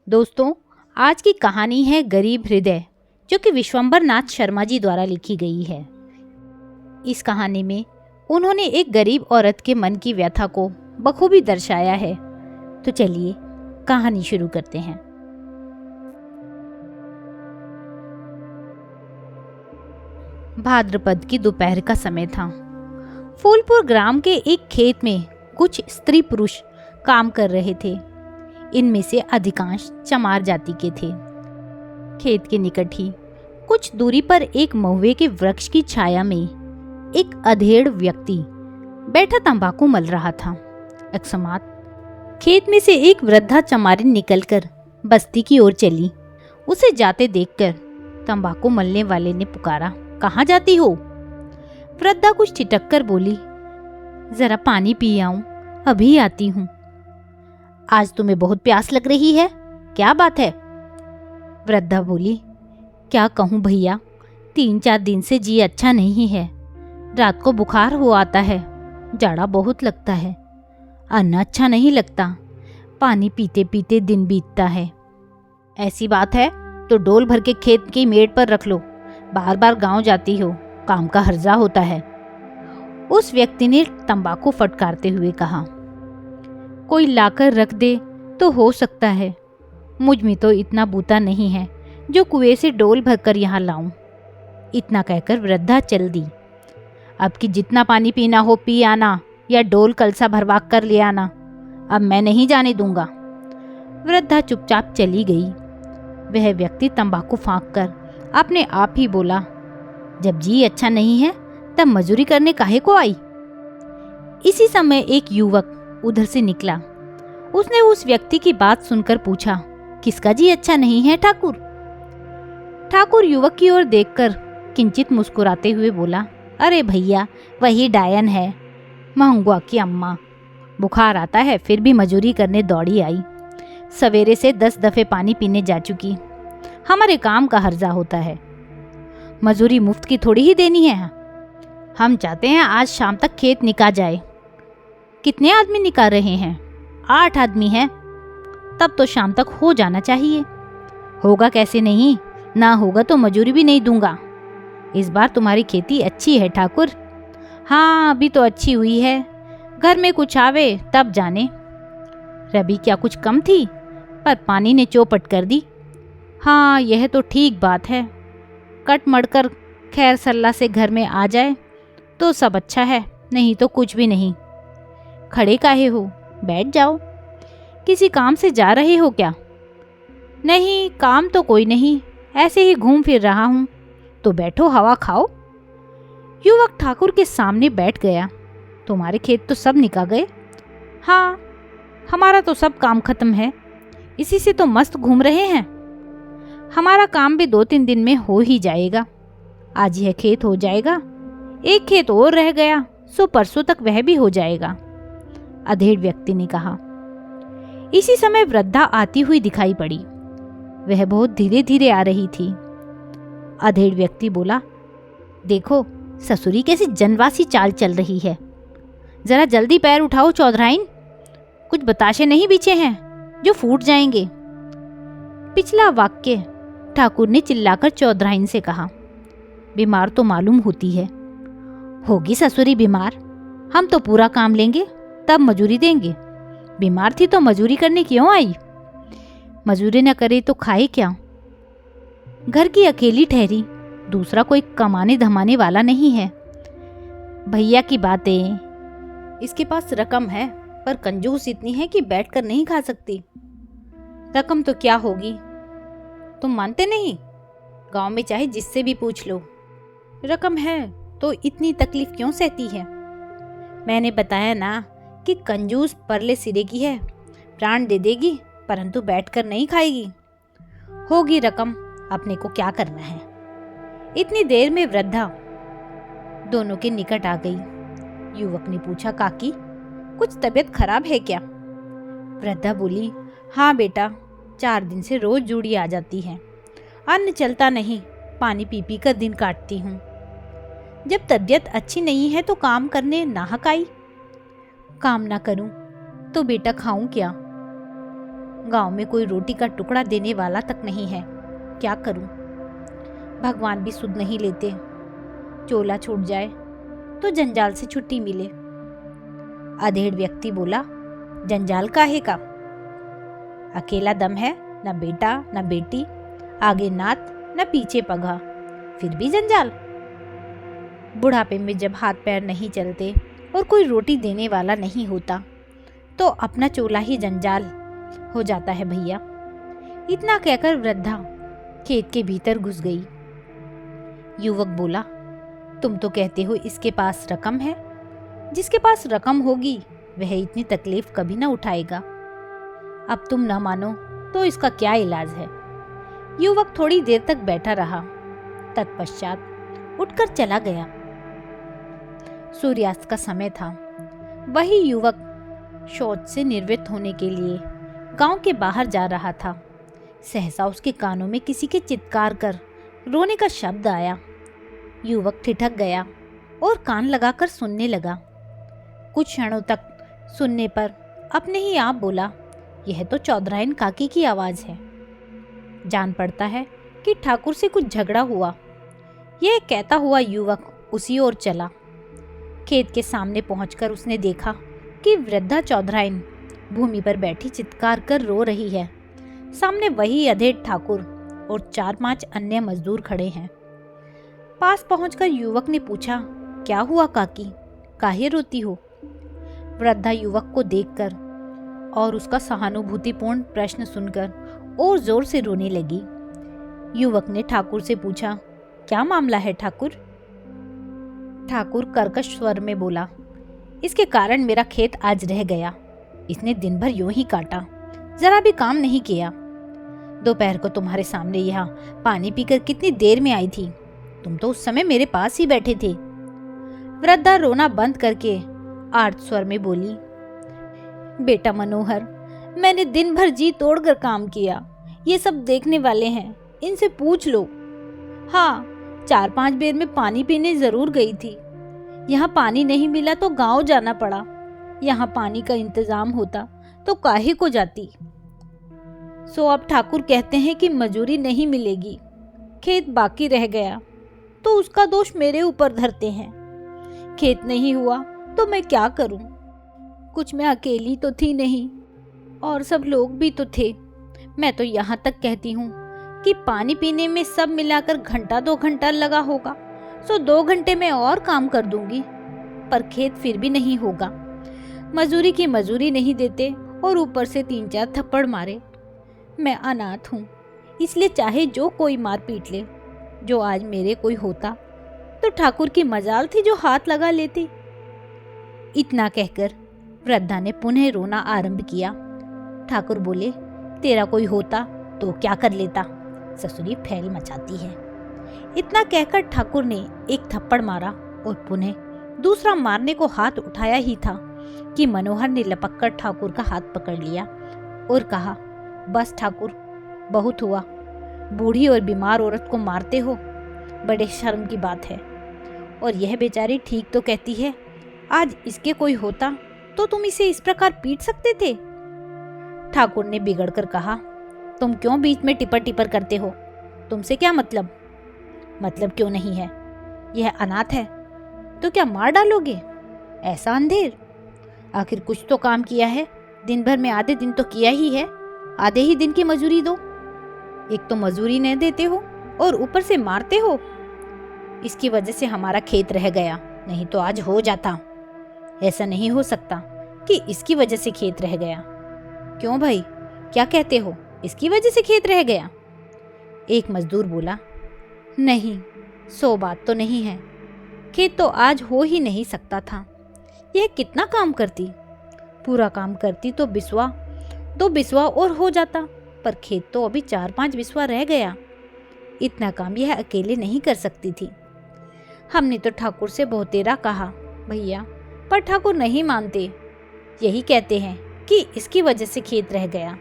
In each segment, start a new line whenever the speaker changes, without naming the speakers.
दोस्तों, आज की कहानी है गरीब हृदय, जो कि विश्वंभर नाथ शर्मा जी द्वारा लिखी गई है। इस कहानी में उन्होंने एक गरीब औरत के मन की व्यथा को बखूबी दर्शाया है। तो चलिए कहानी शुरू करते हैं। भाद्रपद की दोपहर का समय था। फूलपुर ग्राम के एक खेत में कुछ स्त्री पुरुष काम कर रहे थे। इनमें से अधिकांश चमार जाति के थे। खेत के निकट ही कुछ दूरी पर एक महुए के वृक्ष की छाया में एक अधेड़ व्यक्ति बैठा तंबाकू मल रहा था। अकस्मात खेत में से एक वृद्धा चमारिन निकलकर बस्ती की ओर चली। उसे जाते देखकर तंबाकू मलने वाले ने पुकारा, कहाँ जाती हो? वृद्धा कुछ ठिठक कर बोली, जरा पानी पी आऊं, अभी आती हूँ। आज तुम्हें बहुत प्यास लग रही है, क्या बात है? वृद्धा बोली, क्या कहूँ भैया, 3-4 दिन से जी अच्छा नहीं है। रात को बुखार हो आता है, जाड़ा बहुत लगता है, अन्न अच्छा नहीं लगता, पानी पीते पीते दिन बीतता है। ऐसी बात है तो डोल भर के खेत की मेड़ पर रख लो, बार बार गांव जाती हो, काम का हर्जा होता है। उस व्यक्ति ने तंबाकू फटकारते हुए कहा, कोई लाकर रख दे तो हो सकता है, मुझ में तो इतना बूता नहीं है जो कुएं से डोल भरकर यहाँ लाऊं। इतना कहकर वृद्धा चल दी। अब कि जितना पानी पीना हो पी आना, या डोल कलसा भरवा कर ले आना, अब मैं नहीं जाने दूंगा। वृद्धा चुपचाप चली गई। वह व्यक्ति तंबाकू फाँक कर अपने आप ही बोला, जब जी अच्छा नहीं है तब मजूरी करने काहे को आई। इसी समय एक युवक उधर से निकला। उसने उस व्यक्ति की बात सुनकर पूछा, किसका जी अच्छा नहीं है ठाकुर? ठाकुर युवक की ओर देखकर किंचित मुस्कुराते हुए बोला, अरे भैया, वही डायन है, महंगुआ की अम्मा। बुखार आता है फिर भी मजूरी करने दौड़ी आई। सवेरे से 10 दफे पानी पीने जा चुकी। हमारे काम का हर्जा होता है, मजूरी मुफ्त की थोड़ी ही देनी है। हम चाहते हैं आज शाम तक खेत निकाल जाए। कितने आदमी निकाल रहे हैं? 8 आदमी हैं। तब तो शाम तक हो जाना चाहिए। होगा कैसे नहीं, ना होगा तो मजूरी भी नहीं दूंगा। इस बार तुम्हारी खेती अच्छी है ठाकुर। हाँ, अभी तो अच्छी हुई है, घर में कुछ आवे तब जाने। रबी क्या कुछ कम थी, पर पानी ने चौपट कर दी। हाँ, यह तो ठीक बात है। कट मड़कर खैर सल्ला से घर में आ जाए तो सब अच्छा है, नहीं तो कुछ भी नहीं। खड़े काहे हो, बैठ जाओ। किसी काम से जा रहे हो क्या? नहीं, काम तो कोई नहीं, ऐसे ही घूम फिर रहा हूँ। तो बैठो, हवा खाओ। युवक ठाकुर के सामने बैठ गया। तुम्हारे खेत तो सब निकाल गए? हाँ, हमारा तो सब काम खत्म है, इसी से तो मस्त घूम रहे हैं। हमारा काम भी 2-3 दिन में हो ही जाएगा। आज यह खेत हो जाएगा, एक खेत और रह गया, सो परसों तक वह भी हो जाएगा, अधेड़ व्यक्ति ने कहा। इसी समय वृद्धा आती हुई दिखाई पड़ी। वह बहुत धीरे धीरे आ रही थी। अधेड़ व्यक्ति बोला, देखो ससुरी कैसी जनवासी चाल चल रही है, जरा जल्दी पैर उठाओ चौधराइन, कुछ बताशे नहीं बिछे हैं जो फूट जाएंगे। पिछला वाक्य ठाकुर ने चिल्लाकर चौधराइन से कहा, बीमार तो मालूम होती है। होगी ससुरी बीमार, हम तो पूरा काम लेंगे तब मजूरी देंगे। बीमार थी तो मजूरी करने क्यों आई? मजूरी न करे तो खाए क्या? घर की अकेली ठहरी, दूसरा कोई कमाने धमाने वाला नहीं है। भैया की बातें, इसके पास रकम है पर कंजूस इतनी है कि बैठकर नहीं खा सकती। रकम तो क्या होगी, तुम मानते नहीं? गांव में चाहे जिससे भी पूछ लो, रकम है तो इतनी तकलीफ क्यों सहती है? मैंने बताया ना कि कंजूस परले सिरे की है, प्राण दे देगी परंतु बैठकर नहीं खाएगी। होगी रकम, अपने को क्या करना है। इतनी देर में वृद्धा दोनों के निकट आ गई। युवक ने पूछा, काकी कुछ तबीयत खराब है क्या? वृद्धा बोली, हाँ बेटा, 4 दिन से रोज जूड़ी आ जाती है, अन्न चलता नहीं, पानी पी पी कर दिन काटती हूँ। जब तबीयत अच्छी नहीं है तो काम करने नाहक आई। काम ना करूं तो बेटा खाऊं क्या? गांव में कोई रोटी का टुकड़ा देने वाला तक नहीं है। क्या करूं? भगवान भी सुध नहीं लेते। चोला छूट जाए तो जंजाल से छुट्टी मिले। अधेड़ व्यक्ति बोला, जंजाल काहे का? अकेला दम है, न बेटा न बेटी, आगे नात न पीछे पगा, फिर भी जंजाल। बुढ़ापे में जब हाथ पैर नहीं चलते और कोई रोटी देने वाला नहीं होता तो अपना चोला ही जंजाल हो जाता है भैया। इतना कहकर वृद्धा खेत के भीतर घुस गई। युवक बोला, तुम तो कहते हो इसके पास रकम है। जिसके पास रकम होगी वह इतनी तकलीफ कभी ना उठाएगा। अब तुम ना मानो तो इसका क्या इलाज है? युवक थोड़ी देर तक बैठा रहा, तत्पश्चात उठकर चला गया। सूर्यास्त का समय था। वही युवक शौच से निर्वृत्त होने के लिए गांव के बाहर जा रहा था। सहसा उसके कानों में किसी के चित्कार कर रोने का शब्द आया। युवक ठिठक गया और कान लगाकर सुनने लगा। कुछ क्षणों तक सुनने पर अपने ही आप बोला, यह तो चौधराइन काकी की आवाज़ है। जान पड़ता है कि ठाकुर से कुछ झगड़ा हुआ। यह कहता हुआ युवक उसी ओर चला। खेत के सामने पहुंचकर उसने देखा कि वृद्धा चौधराइन भूमि पर बैठी चित्कार कर रो रही है। सामने वही अधेड़ ठाकुर और 4-5 अन्य मजदूर खड़े हैं। पास पहुंचकर युवक ने पूछा, क्या हुआ काकी, काहे रोती हो? वृद्धा युवक को देखकर और उसका सहानुभूतिपूर्ण प्रश्न सुनकर और जोर से रोने लगी। युवक ने ठाकुर से पूछा, क्या मामला है ठाकुर? ठाकुर कर्कश स्वर में बोला, इसके कारण मेरा खेत आज रह गया। इसने दिन भर यूं ही काटा, जरा भी काम नहीं किया। दोपहर को तुम्हारे सामने यहाँ पानी पीकर कितनी देर में आई थी। तुम तो उस समय मेरे पास ही बैठे थे। वृद्धा रोना बंद करके आर्त स्वर में बोली, बेटा मनोहर, मैंने दिन भर जी तोड़कर काम किया। ये सब देखने वाले हैं, इनसे पूछ लो। हाँ, 4-5 बेर में पानी पीने जरूर गई थी। यहाँ पानी नहीं मिला तो गांव जाना पड़ा। यहाँ पानी का इंतजाम होता तो काहे को जाती। सो अब ठाकुर कहते हैं कि मजूरी नहीं मिलेगी, खेत बाकी रह गया तो उसका दोष मेरे ऊपर धरते हैं। खेत नहीं हुआ तो मैं क्या करूं? कुछ मैं अकेली तो थी नहीं, और सब लोग भी तो थे। मैं तो यहाँ तक कहती हूँ कि पानी पीने में सब मिलाकर 1-2 घंटा लगा होगा, सो 2 घंटे में और काम कर दूंगी, पर खेत फिर भी नहीं होगा। मजूरी की मजूरी नहीं देते और ऊपर से 3-4 थप्पड़ मारे। मैं अनाथ हूँ, इसलिए चाहे जो कोई मार पीट ले। जो आज मेरे कोई होता तो ठाकुर की मजाल थी जो हाथ लगा लेती। इतना कहकर वृद्धा ने पुनः रोना आरंभ किया। ठाकुर बोले, तेरा कोई होता तो क्या कर लेता, ससुरी फैल मचाती है। इतना कहकर ठाकुर ने एक थप्पड़ मारा और पुनः दूसरा मारने को हाथ उठाया ही था कि मनोहर ने लपककर ठाकुर का हाथ पकड़ लिया और कहा, बस ठाकुर, बहुत हुआ। बूढ़ी और बीमार औरत को मारते हो, बड़े शर्म की बात है। और यह बेचारी ठीक तो कहती है, आज इसके कोई होता तो तुम इसे इस प्रकार पीट सकते थे। ठाकुर ने बिगड़कर कहा, तुम क्यों बीच में टिपर टिपर करते हो? तुमसे क्या मतलब? मतलब क्यों नहीं है? यह अनाथ है तो क्या मार डालोगे? ऐसा अंधेर? आखिर कुछ तो काम किया है। दिन भर में आधे दिन तो किया ही है, आधे ही दिन की मजूरी दो। एक तो मजूरी नहीं देते हो और ऊपर से मारते हो। इसकी वजह से हमारा खेत रह गया, नहीं तो आज हो जाता। ऐसा नहीं हो सकता कि इसकी वजह से खेत रह गया। क्यों भाई, क्या कहते हो? इसकी वजह से खेत रह गया? एक मजदूर बोला, नहीं, सो बात तो नहीं है। खेत तो आज हो ही नहीं सकता था। यह कितना काम करती, पूरा काम करती तो बिस्वा 2 बिस्वा और हो जाता, पर खेत तो अभी 4-5 बिस्वा रह गया। इतना काम यह अकेले नहीं कर सकती थी। हमने तो ठाकुर से बहुतेरा कहा भैया, पर ठाकुर नहीं मानते। यही कहते हैं कि इसकी वजह से खेत रह गया।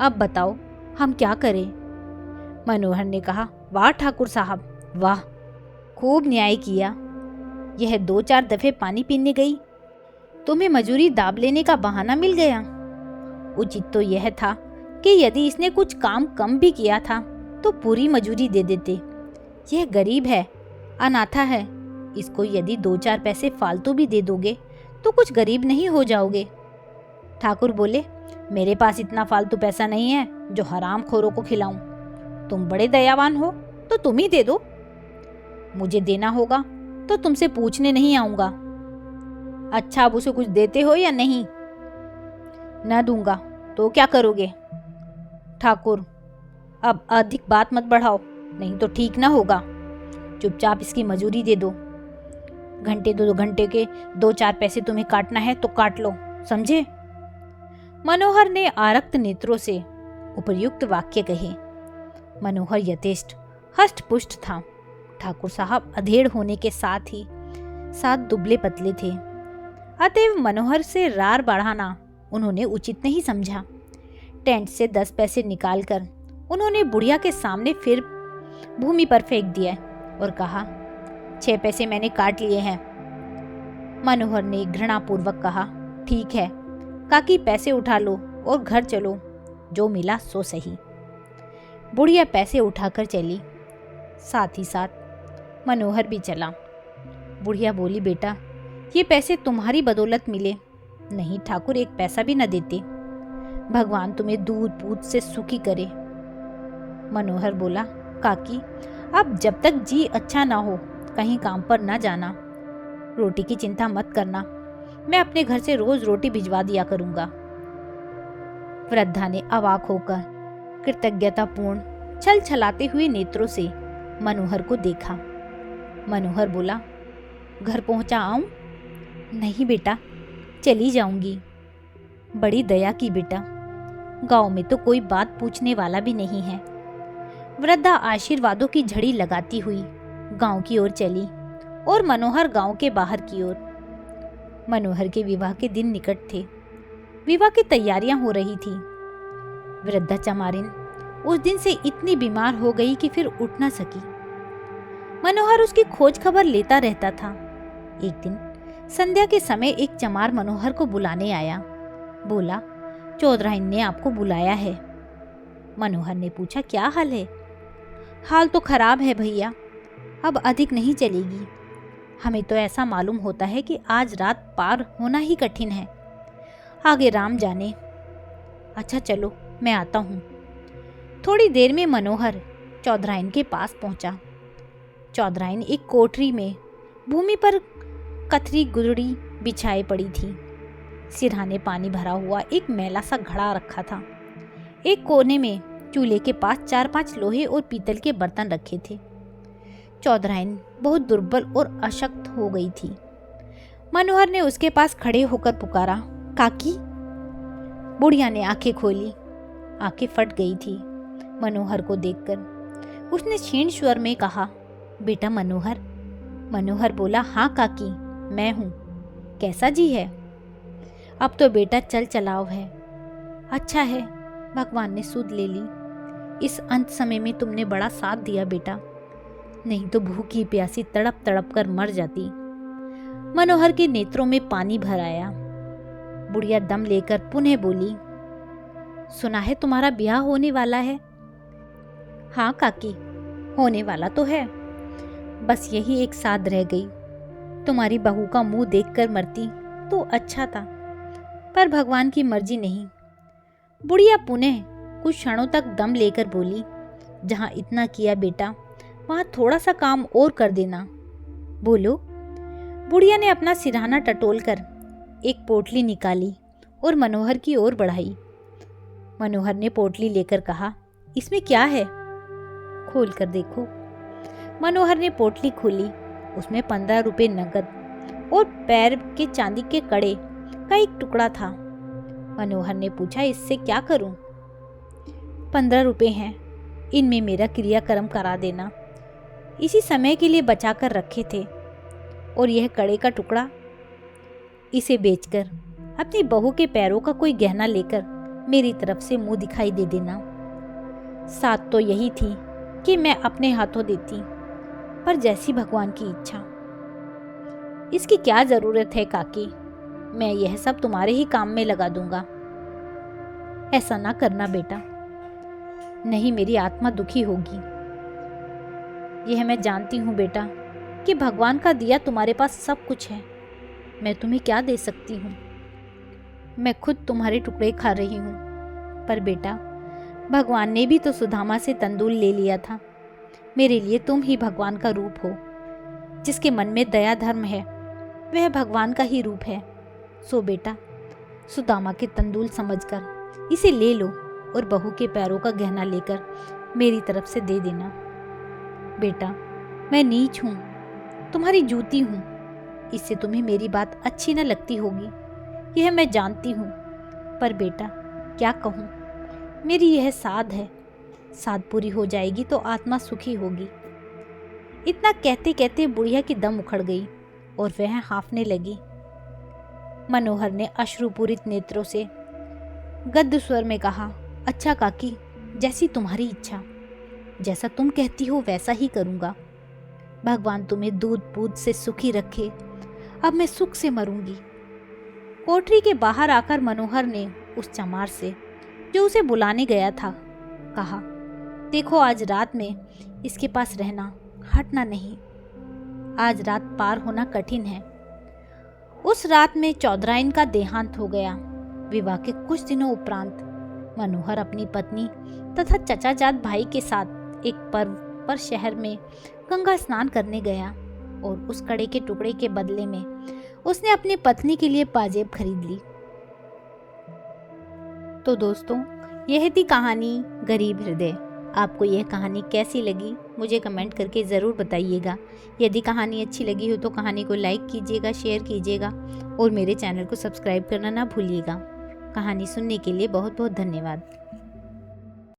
अब बताओ हम क्या करें? मनोहर ने कहा, वाह ठाकुर साहब, वाह, खूब न्याय किया। यह 2-4 दफे पानी पीने गई, तुम्हें मजूरी दाब लेने का बहाना मिल गया। उचित तो यह था कि यदि इसने कुछ काम कम भी किया था तो पूरी मजूरी दे देते। यह गरीब है, अनाथा है, इसको यदि 2-4 पैसे फालतू भी दे दोगे तो कुछ गरीब नहीं हो जाओगे। ठाकुर बोले, मेरे पास इतना फालतू पैसा नहीं है जो हराम खोरों को खिलाऊं। तुम बड़े दयावान हो तो तुम ही दे दो। मुझे देना होगा तो तुमसे पूछने नहीं आऊंगा। अच्छा, अब उसे कुछ देते हो या नहीं? न दूंगा तो क्या करोगे? ठाकुर, अब अधिक बात मत बढ़ाओ, नहीं तो ठीक ना होगा। चुपचाप इसकी मजूरी दे दो। घंटे 2 घंटे के 2-4 पैसे तुम्हें काटना है तो काट लो, समझे? मनोहर ने आरक्त नेत्रों से उपयुक्त वाक्य कहे। मनोहर यथेष्ट हष्ट पुष्ट था। ठाकुर साहब अधेड़ होने के साथ ही साथ दुबले पतले थे, अतएव मनोहर से रार बढ़ाना उन्होंने उचित नहीं समझा। टेंट से 10 पैसे निकालकर उन्होंने बुढ़िया के सामने फिर भूमि पर फेंक दिया और कहा, 6 पैसे मैंने काट लिए हैं। मनोहर ने घृणापूर्वक कहा, ठीक है काकी, पैसे उठा लो और घर चलो, जो मिला सो सही। बुढ़िया पैसे उठाकर चली, साथ ही साथ मनोहर भी चला। बुढ़िया बोली, बेटा ये पैसे तुम्हारी बदौलत मिले, नहीं ठाकुर एक पैसा भी न देते। भगवान तुम्हें दूध पूत से सुखी करे। मनोहर बोला, काकी अब जब तक जी अच्छा ना हो कहीं काम पर ना जाना। रोटी की चिंता मत करना, मैं अपने घर से रोज रोटी भिजवा दिया करूंगा। वृद्धा ने अवाक होकर कृतज्ञतापूर्ण छल छलाते हुए नेत्रों से मनोहर को देखा। मनोहर बोला, घर पहुंचा आऊं? नहीं बेटा, चली जाऊंगी। बड़ी दया की बेटा, गांव में तो कोई बात पूछने वाला भी नहीं है। वृद्धा आशीर्वादों की झड़ी लगाती हुई गांव की ओर चली और मनोहर गांव के बाहर की ओर। मनोहर के विवाह के दिन निकट थे। विवाह की तैयारियां हो रही थी। वृद्धा चमारिन उस दिन से इतनी बीमार हो गई कि फिर उठ न सकी। मनोहर उसकी खोज खबर लेता रहता था। एक दिन संध्या के समय एक चमार मनोहर को बुलाने आया। बोला, चौधराइन ने आपको बुलाया है। मनोहर ने पूछा, क्या हाल है? हाल तो खराब है भैया, अब अधिक नहीं चलेगी। हमें तो ऐसा मालूम होता है कि आज रात पार होना ही कठिन है, आगे राम जाने। अच्छा चलो मैं आता हूँ। थोड़ी देर में मनोहर चौधराइन के पास पहुंचा। चौधराइन एक कोठरी में भूमि पर कथरी गुदड़ी बिछाए पड़ी थी। सिरहाने पानी भरा हुआ एक मैला सा घड़ा रखा था। एक कोने में चूल्हे के पास 4-5 लोहे और पीतल के बर्तन रखे थे। चौधराइन बहुत दुर्बल और अशक्त हो गई थी। मनोहर ने उसके पास खड़े होकर पुकारा, काकी। बुढ़िया ने आंखें खोली, आंखें फट गई थी मनोहर को देखकर। उसने क्षीण स्वर में कहा, बेटा मनोहर। मनोहर बोला, हाँ काकी मैं हूँ, कैसा जी है? अब तो बेटा चल चलाव है। अच्छा है, भगवान ने सुध ले ली। इस अंत समय में तुमने बड़ा साथ दिया बेटा, नहीं तो भूखी प्यासी तड़प तड़प कर मर जाती। मनोहर के नेत्रों में पानी भर आया। बुढ़िया दम लेकर पुनः बोली, सुना है तुम्हारा ब्याह होने वाला है? हाँ काकी, होने वाला तो है, बस यही एक साध रह गई। तुम्हारी बहू का मुंह देखकर मरती तो अच्छा था, पर भगवान की मर्जी नहीं। बुढ़िया पुनः कुछ क्षणों तक दम लेकर बोली, जहाँ इतना किया बेटा वहाँ थोड़ा सा काम और कर देना। बोलो। बुढ़िया ने अपना सिरहाना टटोलकर एक पोटली निकाली और मनोहर की ओर बढ़ाई। मनोहर ने पोटली लेकर कहा, इसमें क्या है? खोल कर देखो। मनोहर ने पोटली खोली। उसमें 15 रुपये नकद और पैर के चांदी के कड़े का एक टुकड़ा था। मनोहर ने पूछा, इससे क्या करूं? 15 रुपये हैं, इनमें मेरा क्रियाक्रम करा देना। इसी समय के लिए बचा कर रखे थे। और यह कड़े का टुकड़ा, इसे बेचकर अपनी बहू के पैरों का कोई गहना लेकर मेरी तरफ से मुंह दिखाई दे देना। साथ तो यही थी कि मैं अपने हाथों देती, पर जैसी भगवान की इच्छा। इसकी क्या जरूरत है काकी, मैं यह सब तुम्हारे ही काम में लगा दूंगा। ऐसा ना करना बेटा, नहीं मेरी आत्मा दुखी होगी। यह मैं जानती हूँ बेटा कि भगवान का दिया तुम्हारे पास सब कुछ है। मैं तुम्हें क्या दे सकती हूँ? मैं खुद तुम्हारे टुकड़े खा रही हूँ। पर बेटा, भगवान ने भी तो सुदामा से तंदूल ले लिया था। मेरे लिए तुम ही भगवान का रूप हो। जिसके मन में दया धर्म है वह भगवान का ही रूप है। सो बेटा, सुदामा के तंदूल समझकर इसे ले लो और बहू के पैरों का गहना लेकर मेरी तरफ से दे देना। बेटा, मैं नीच हूँ, तुम्हारी जूती हूँ। इससे तुम्हें मेरी बात अच्छी न लगती होगी, यह मैं जानती हूँ। पर बेटा, क्या कहूँ, मेरी यह साध है। साध पूरी हो जाएगी तो आत्मा सुखी होगी। इतना कहते कहते बुढ़िया की दम उखड़ गई और वह हांफने लगी। मनोहर ने अश्रुपूरित नेत्रों से गद्य स्वर में कहा, अच्छा काकी, जैसी तुम्हारी इच्छा, जैसा तुम कहती हो वैसा ही करूँगा। भगवान तुम्हें दूध पूत से सुखी रखे। अब मैं सुख से मरूंगी। कोठरी के बाहर आकर मनोहर ने उस चमार से, जो उसे बुलाने गया था, कहा, देखो आज रात में इसके पास रहना, हटना नहीं। आज रात पार होना कठिन है। उस रात में चौधराइन का देहांत हो गया। विवाह के कुछ दिनों उपरांत मनोहर अपनी पत्नी तथा चचाजाद भाई के साथ एक पर्व पर शहर में गंगा स्नान करने गया और उस कड़े के टुकड़े के बदले में उसने अपनी पत्नी के लिए पाजेब खरीद ली। तो दोस्तों, यह थी कहानी गरीब हृदय। आपको यह कहानी कैसी लगी मुझे कमेंट करके ज़रूर बताइएगा। यदि कहानी अच्छी लगी हो तो कहानी को लाइक कीजिएगा, शेयर कीजिएगा और मेरे चैनल को सब्सक्राइब करना ना भूलिएगा। कहानी सुनने के लिए बहुत बहुत धन्यवाद।